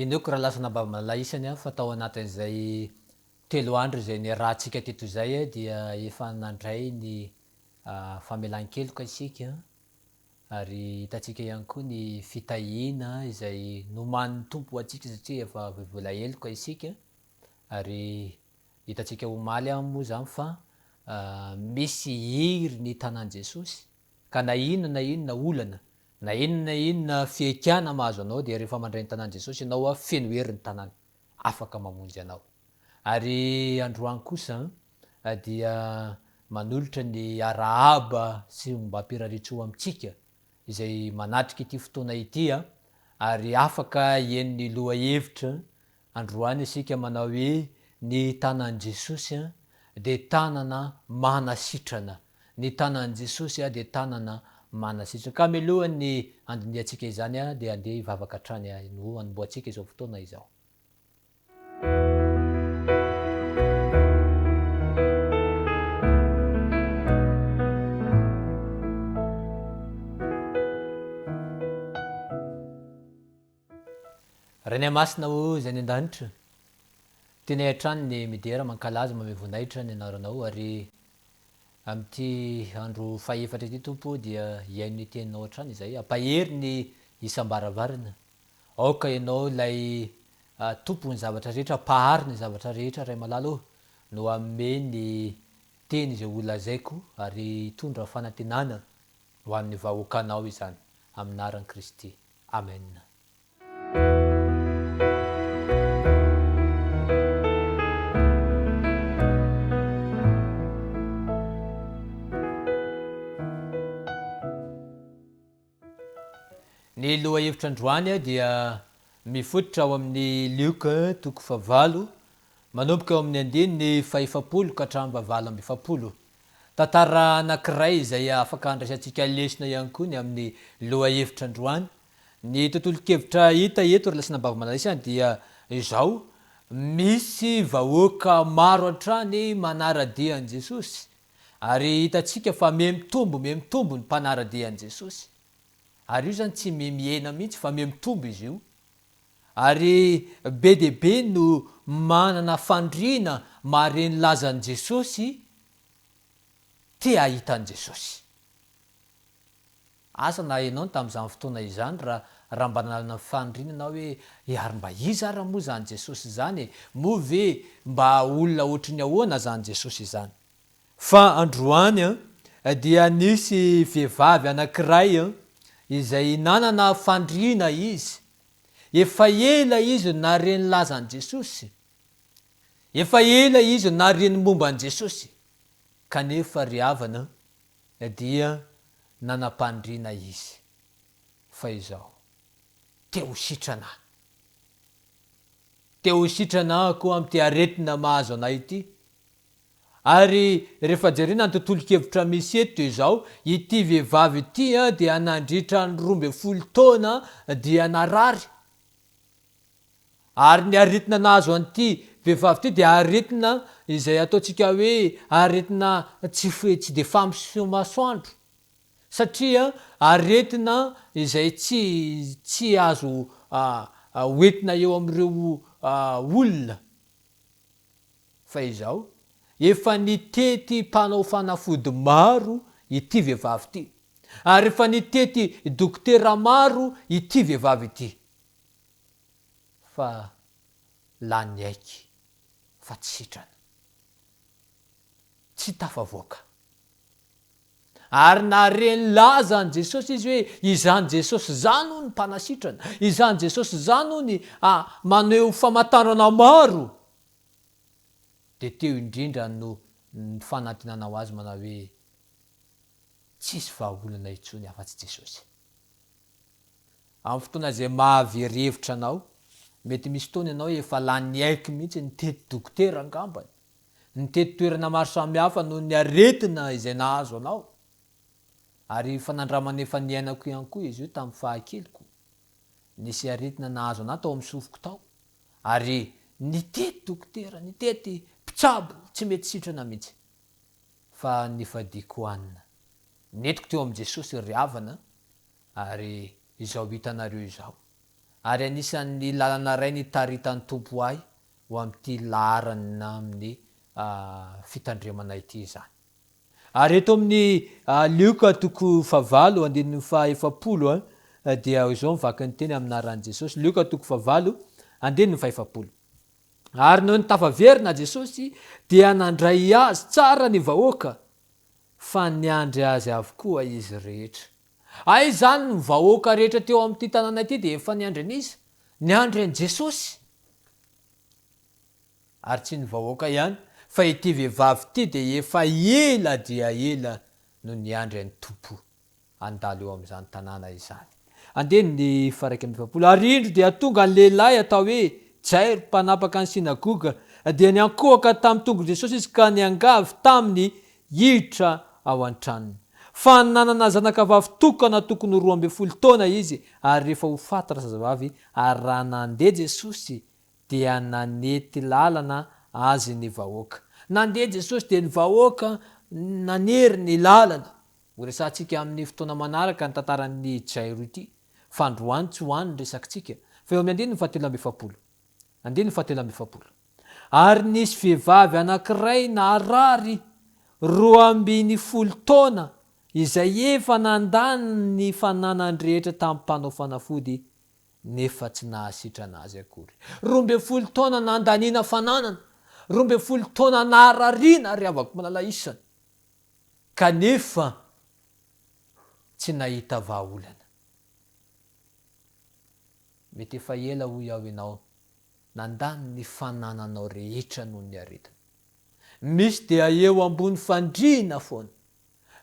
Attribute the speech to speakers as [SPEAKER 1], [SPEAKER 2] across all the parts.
[SPEAKER 1] Inoako raha lasa nambavamalahy isany a fa tao anatin'izay 3 andro zay niarahantsika teto zay a dia efa nandray ny famelan-keloka isika ary hitatsika ihany koa ny fitahiana izay noman'ny tompo atsika satria efa vola eloka isika ary hitatsika omaly moa zany fa misy hiry ny tanàn Jesosy ka na inona olana na inona fiekana mahazo anao dia rehefa mandray ny tanàn Jesosy ianao feno hery ny tanàny afaka mamonjy anao. Ary androany kosa dia manolotra ny arahaba sy mba hampiraritsoa amintsika izay manatrika ity fotoana ity ary afaka hen'ny loha hevitra androany isika manao hoe ny tanàn Jesosy dia tanana manasitrana, ny tanàn Jesosy dia tanana manasitrana. Ka mialohan'ny andiniantsika izany dia andeha hivavaka hatrany no hanomboantsika izao fotoana izao. Reny masina o zay ny an-danitra tenay hatrany ny midera mankalaza mamevonahitra ny anaranao ary amin'ity andro faefatra ity tompo dia hiaino ny teninao hatrany izay ampahery ny isam-baravarana aoka ianao lay tompony zavatra rehetra pahary ny zavatra rehetra ray malalo no amme ny teny izay olazaiko ary hitondra fanantenana ho an'ny vahoakanao izany amin'ny naran'i Kristy. Amen. Ny loha hevitra androany dia mifototra ao amin'ny Lioka 9 manomboka ao amin'ny 9 ka hatramin'ny 7. Tantara anankiray izay afaka andraisantsika lesona ihany koa ny amin'ny loha hevitra androany. Ny tontolo-kevitra hita eto ry lasina bavamalahy isany dia izao: misy vahoaka maro hatrany manara-dia an'i Jesosy ary hitatsika fa mitombo ny mpanara-dia an'i Jesosy. Ary io zany tsy mihena mihitsy fa mitombo izy io. Ary be dia be no manana fandriana mahareny lazan'i Jesosy te ahitan'i Jesosy. Asa na ianao tamin'izany fotoana izany raha mba nanana fandriana hoe ary mba iza raha moa zany Jesosy zany moa ve mba olona ohatry ny ahoana zany Jesosy izany. Fa androany dia nisy vehivavy anankiray izay nanana fandriana izy. Efa ela izy nareny lazan'i Jesosy. Efa ela izy nareny momban'i Jesosy. Kanefa ry havana dia nanam-pandriana izy. Fa izao te ho sitrana. Te ho sitrana koa amin'ity aretina mahazo anay ity. Ary rehefa jerena ny tontolo-kevitra misy eto izao, ity vehivavy ity dia nandritra ny 12 taona dia narary. Ary ny aretina nahazo an'ity vehivavy ity dia aretina izay ataontsika hoe aretina tsy dia fampiseho masoandro. Satria aretina izay tsy azo hoentina eo amin'ireo olona. Fa izao efa nitety mpanao fanafody maro ity vehivavy ity. Ary efa nitety dokotera maro ity vehivavy ity. Fa lany aiky fa tsy sitrana. Tsy tafavoaka. Ary nareny lazan'i Jesosy izy hoe izany Jesosy zany hono ny mpanasitrana. Izany Jesosy zany hono ny maneho famantarana maro. Dia teo indrindra no fanantenana ho azy manao hoe tsisy vahaolana intsony afa-tsy Jesosy. Amin'ny fotoana izay mahavery hevitra anao, mety misy fotoana ianao efa lany aiky mihitsy nitety dokotera angambany, nitety toerana maro samihafa noho ny aretina izay nahazo anao. Ary fanandramana efa niainako ihany koa izy io tamin'ny fahakeloko. Nisy aretina nahazo anahy tao amin'ny sofiko tao. Ary nitety dokotera, nitety mpitsabo, tsy mety sitrana mihitsy. Fa nifadiko hanina. Netiko teo amin'i Jesosy ry havana ary izao hitanareo izao. ary anisan'ny lalana ray ny taritany tompo ahy ho amin'ity laharany na amin'ny fitandremana ity zany. Ary eto amin'ny lioka toko 9 andininy 7 dia izao mivaky ny teny aminaran'i Jesosy. Lioka toko 9 andininy 7. Ary noho ny tafaverina Jesosy dia nandray azy tsara ny vahoaka fa niandry azy avokoa izy rehetra. Ay zany ny vahoaka rehetra teo amin'ity tanàna ity dia efa niandry an'izy, niandry an' Jesosy. Ary tsy ny vahoaka ihany fa ity vehivavy ity dia efa ela dia ela no niandry an'ny tompo andalo eo amin'izany tanàna izany. Andeny ny 7. Ary indro dia tonga ny lehilahy atao hoe Jairo, mpanapaka ny sinagoga, dia niankohaka tamin'ny tongon Jesosy izy ka niangavy taminy hiditra ao an-tranony. Fa nanana zanakavavy tokana tokony 12 taona izy, ary rehefa ho faty razavavy ary raha nandeha Jesosy dia nanety lalana azy ny vahoaka. Nandeha Jesosy dia ny vahoaka nanery ny lalana. Ho resantsika amin'ny fotoana manaraka ny tantaran'ny Jairo ity. Fa androany tsy hoany ny resakintsika. Fa eo amin'ny andininy 17. Andininy 17. Ary nisy vehivavy anankiray naharary 12 taona izay efa nandany ny fananany rehetra tamin'ny mpanao fanafody nefa tsy nahasitra anazy akory. 12 taona nandaniana fananana, 12 taona naharariana ry avako malala isany, kanefa tsy nahita vahaolana. Mety efa ela hoy aho ianao, nandany ny fanananao rehetra noho ny aretina. Misy dia eo ambony fandriana foana,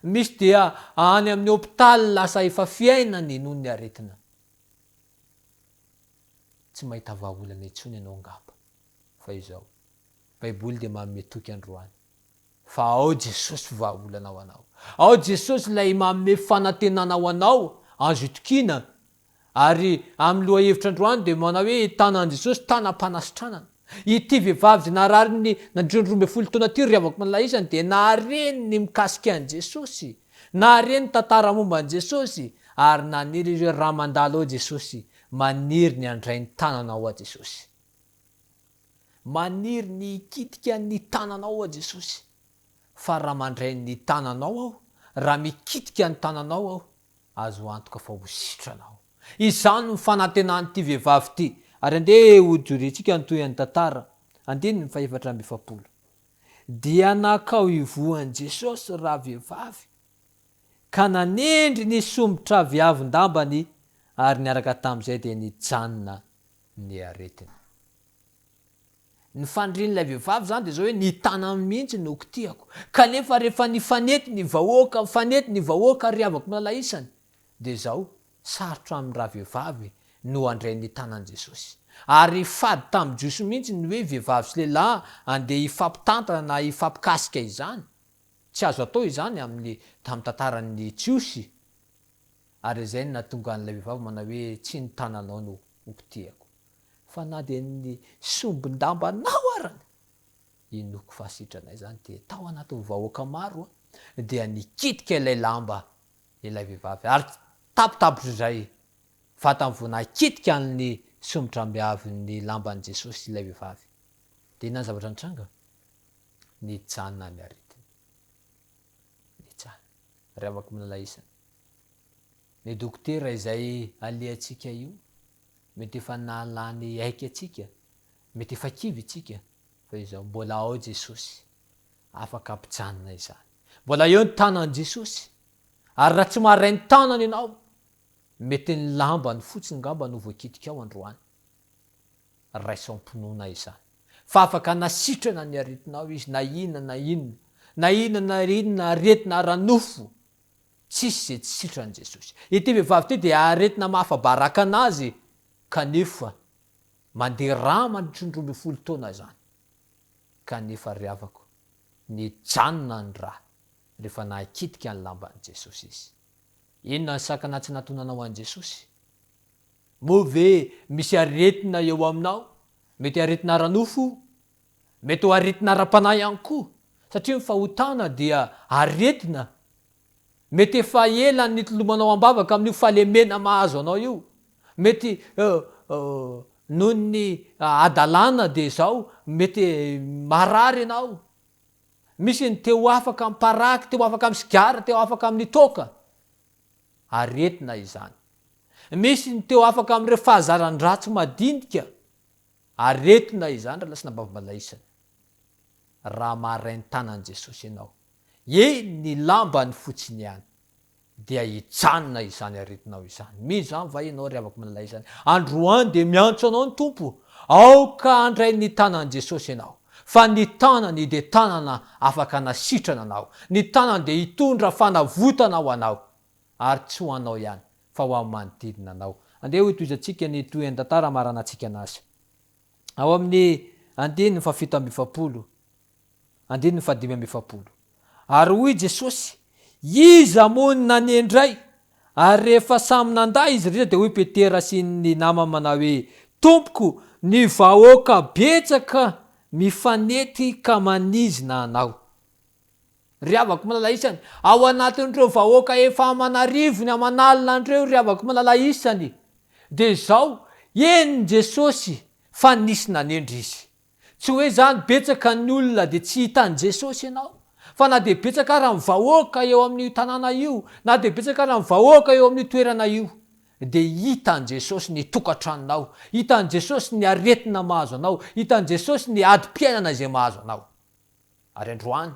[SPEAKER 1] misy dia any amin'ny hôpitaly lasa efa fiainany noho ny aretina. Tsy mahita vahaolana intsony ianao ngamba. Fa izao, Baiboly dia manome toky androany. Fa ao Jesosy vahaolana ho anao. Ao Jesosy ilay manome fanantenana ho anao, azo itokina. Ary amin'ny loha hevitra androany dia manao hoe tanan' Jesosy tanam-panasitranana. Ity vehivavy naharary ny nandrony 12 taona ty ry avako malala isany dia nahareny ny mikasika an' Jesosy, nahareny tantara momba an' Jesosy, ary naniry ireo raha mandalo ao Jesosy, maniry ny andray ny tananao a Jesosy. Maniry ny ikitika ny tananao a Jesosy. Fa raha mandray ny tananao aho, raha mikitika ny tananao aho, azo antoka fa ho sitranao. Izany ny fanantenan'ity vehivavy ity. Ary andeha hojorintsika ny toy ny tantara. Andininy 7. Dia nakao ivoan' Jesosy raha vehivavy, ka nanendry ny sombotra viavin-dambany, ary niaraka tamin'izay dia nijanona ny aretina. Ny fandrin'ilay vehivavy zany dia zao hoe ny tanany mihitsy no kitiako. Kanefa rehefa nifanety ny vahoaka ry avako malala isany, dia zao sarotra amin'ny raha vehivavy no andray ny tanan' Jesosy. Ary fady tamin'ny jiosy mihitsy ny hoe vehivavy sy lehilahy andeha hifampitantana na hifampikasika izany. Tsy azo atao izany tamin'ny tantaran'ny jiosy. Ary izay no nahatonga an'ilay vehivavy manao hoe tsy ny tananao no hokitiako, fa na dia ny sombin-dambanao arany. Inoko fahasitranay zany dia tao anatin'ny vahoaka maro dia nikitika ilay lamba ilay vehivavy. Ary tapitapitra izay vatany vao nakitika ny sombotra miavin'ny lamban'i Jesosy ilay vehivavy. Dia inona ny zavatra nitranga? Nijanona ny aretina. Nijanona. Ry avako malala isany. Ny dokotera izay alehantsika io, mety efa nalany aika atsika, mety efa kivy itsika, fa izao mbola ao Jesosy, afaka ampijanona izany. Mbola eo ny tanan' Jesosy. Ary raha tsy maharay ny tanany ianao, mety ny lambany fotsiny ngamba no voakitika ao androany. Raisom-pinoana izany. Fa afaka nasitrana ny aretinao izy, na inona aretina ara-nofo, tsisy izay tsy sitrany Jesosy. Ity vehivavy ity dia aretina mahafabaraka anazy, kanefa mandeha rà mandritra ny 12 taona zany. Kanefa ry havako, nijanona ny rà rehefa nakitika ny lamban'i Jesosy izy. Inona ny sakana tsy nahatonanao an' Jesosy? Moa ve misy aretina eo aminao? Mety aretina ara-nofo, mety ho aretina ara-panahy ihany koa, satria ny fahotana dia aretina. Mety efa ela ny tolomanao ambavaka amin'io fahalemena mahazo anao io. Mety noho ny adalàna de zao mety marary ianao, misy ny teo afaka amin'ny paraky, teo afaka amin'ny sigara, teo afaka amin'ny toka, aretina izany. Misy ny teo afaka amin'ireo fahazaran-dratsy madinika, aretina izany raha lasina mbavambalaisana. Raha maharay ny tanan'i Jesosy ianao, ny lambany fotsiny ihany, dia hijanona izany aretinao izany. Mizany va ianao ry avako malalay izany? Androany de miantso anao ny tompo, aoka andray ny tanan'i Jesosy ianao. Fa ny tanany de tanana afaka nasitrana anao, ny tanany de hitondra fanavotana ho anao, ary tsy ho anao ihany fa ho amin'ny manodidina anao. Andeha hotoizantsika ny toean-tantara maranantsika anazy. Ao amin'ny 7:7, 7:7. Ary hoy Jesosy, iza moa ny nanendray? Ary rehefa samy nanday izy rehetra, de hoy Petera sy ny namany manao hoe, Tompoko, ny vahoaka betsaka mifanety ka manizina anao. Ry avako malalay isany, ao anatin'ireo vahoaka efa manarivony amanalina andreo ry avako malalay isany, de zao eny Jesosy fa nisy nanendry izy. Tsy hoe zany betsaka ny olona de tsy hitan'i Jesosy ianao, fa na de betsaka raha ny vahoaka eo amin'ny tanàna io, na de betsaka raha ny vahoaka eo amin'ny toerana io, de hitan'i Jesosy ny tokantranonao, hitan'i Jesosy ny aretina mahazo anao, hitan'i Jesosy ny adi-piainana izay mahazo anao. Ary androany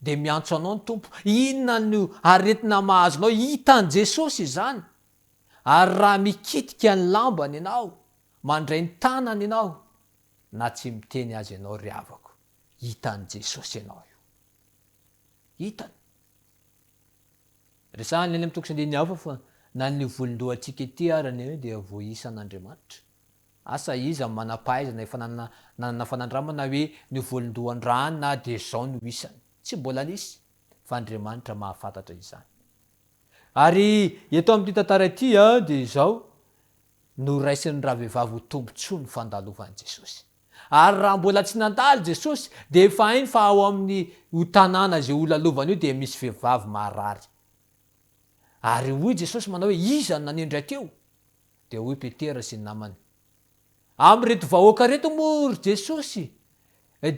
[SPEAKER 1] de miantso anao ny tompo, inona no aretina mahazo anao? Hitan'i Jesosy izany. Ary raha mikitika ny lambany ianao, mandray ny tanany ianao, na tsy miteny azy ianao ry avako, hitan'i Jesosy ianao io. Hitany. Resahany any amin'ny tokosandiny hafa fa na ny volondohantsika ity arany hoe dia voisan'Andriamanitra. Asa iza manampahaizana efa nanana fanandramana hoe ny volondohan-drany na de zao no isany. Tsy mbola nisy, fa Andriamanitra mahafantatra izany. Ary eto amin'ity tantara ity de zao no raisin'ny ravehivavy ho tombontsoa ny fandalovan'i Jesosy. Ary raha mbola tsy nandalo Jesosy, de efa hainy fa ao amin'ny tanàna izay olalovana io de misy vehivavy marary. Ary hoy Jesosy manao hoe iza no nanendry ateo? De hoy Petera sy ny namany, am'reto vahoaka reto moa Jesosy,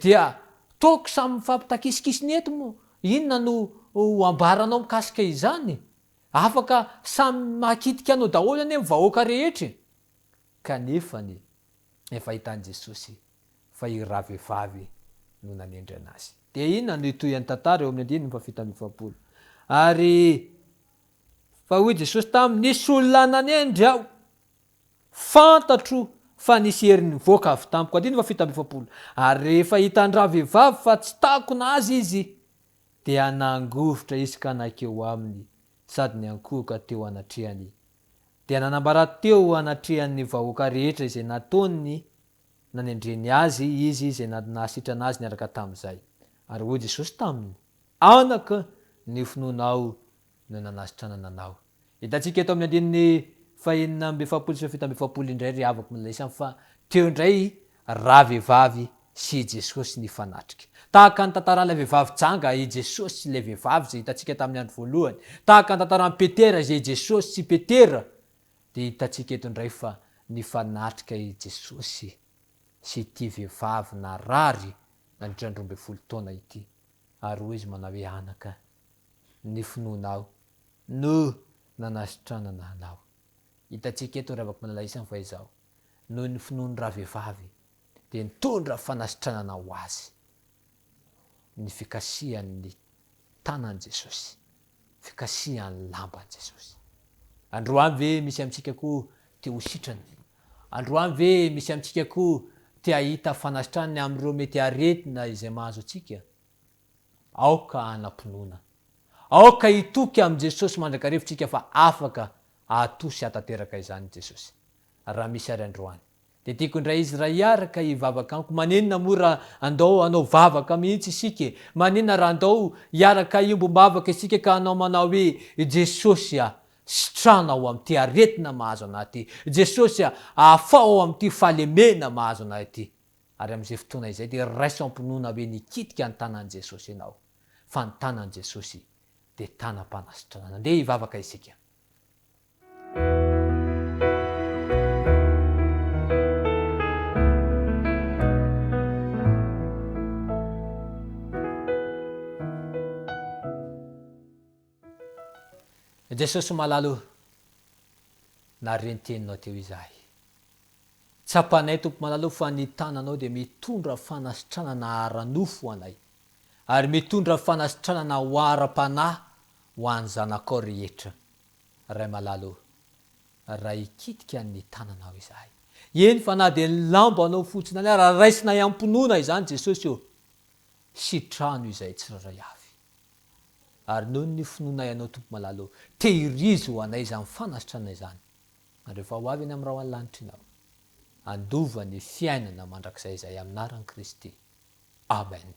[SPEAKER 1] dia toko samy mifampitakisikisin'ny eto moa, inona no ambaranao mikasika izany? Afaka samy makitika anao daholo anie vahoaka rehetra. Kanefany efa hitan'i Jesosy fa iravehivavy no nanendry anazy. De inona no itoyan'ny tantara eo amin'ny 7:7. Ary fa hoy Jesosy taminy, nisy olona nanendry aho, fantatro fa nisy herin'ny voaka avy tamiko. 7:7. Ary rehefa hitan'ny ravehivavy fa tsy takona azy izy, dia nangovotra izy ka nakeo aminy, sady niankohoka teo anatrehany. Dia nanambara teo anatrehan'ny vahoaka rehetra izay nataony nanendreny azy izy izay nahasitrana azy niaraka tamin'izay. Ary hoy Jesosy taminy, anaka ny finoanao no nanasitranana anao. Hitantsika eto amin'ny andininy 4:7 sy 7:7 indray ry avako malalay isany fa teo indray ravehivavy sy Jesosy ny fanatrika. Tahaka ny tantaran'ilay vehivavy janga i Jesosy sy ilay vehivavy zay hitantsika tamin'ny andro voalohany. Tahaka ny tantaran'i Petera izay Jesosy sy Petera. De hitantsika eto indray fa ny fanatrika i Jesosy sy ity vehivavy narary nandritra 12 taona ity. Ary hoy izy manao hoe anaka, ny finoanao no nanasitranana anao. Hitantsika eto ry avako malalay isany fa izao, noho ny finoan'ny ravehivavy de nitondra fanasitranana ho azy ny fikasihan'ny tanan'i Jesosy, fikasihan'ny lamban'i Jesosy. Androany ve misy amintsika koa te ho sitrany? Androany ve misy amintsika koa te ahita fanasitrany amin'ireo mety aretina izay mahazo antsika? Aoka anam-pinoana, aoka hitoky amin'i Jesosy mandrakarivotsika fa afaka ahatosy atateraka izany Jesosy. Raha misy ary androany, de tiako indray izy raha hiaraka hivavaka amiko. Manenina moa raha andao anao vavaka mihitsy isika? Manenina raha andao hiaraka iombom-bavaka isika ka anao manao hoe Jesosy sitrana ao amin'ity aretina mahazo anaty, Jesosy afao ao amin'ity fahalemena mahazo anaty. Ary amin'izay fotoana izay de raiso ampinoana hoe nikitika ny tanan'i Jesosy ianao, fa ny tanan'i Jesosy de tanam-panasitrana. Andeha hivavaka isika. Jesosy malalo narenteninao teo izahay. Tsapanay tompo malalo fa ny tananao dia mitondra fanasitranana ara-nofo anay, ary mitondra fanasitranana ho ara-panahy ho an'ny zanakao rehetra. Ray malalo, raha ikitika ny tananao izahay. Eny fa na dia ny lambanao fotsiny any raha raisina iampinoana izany Jesosy io, sitrano izay tsirairay avy. Ary noho ny finoana ianao tompo malalo, tehirizy ho anay izany fanasitranana izany. Ary rehefa ho avy any amin'ny raha ho lanitra ianao, andova ny fiainana mandrakizay izay amin'ny anaran'i Kristy. Amen.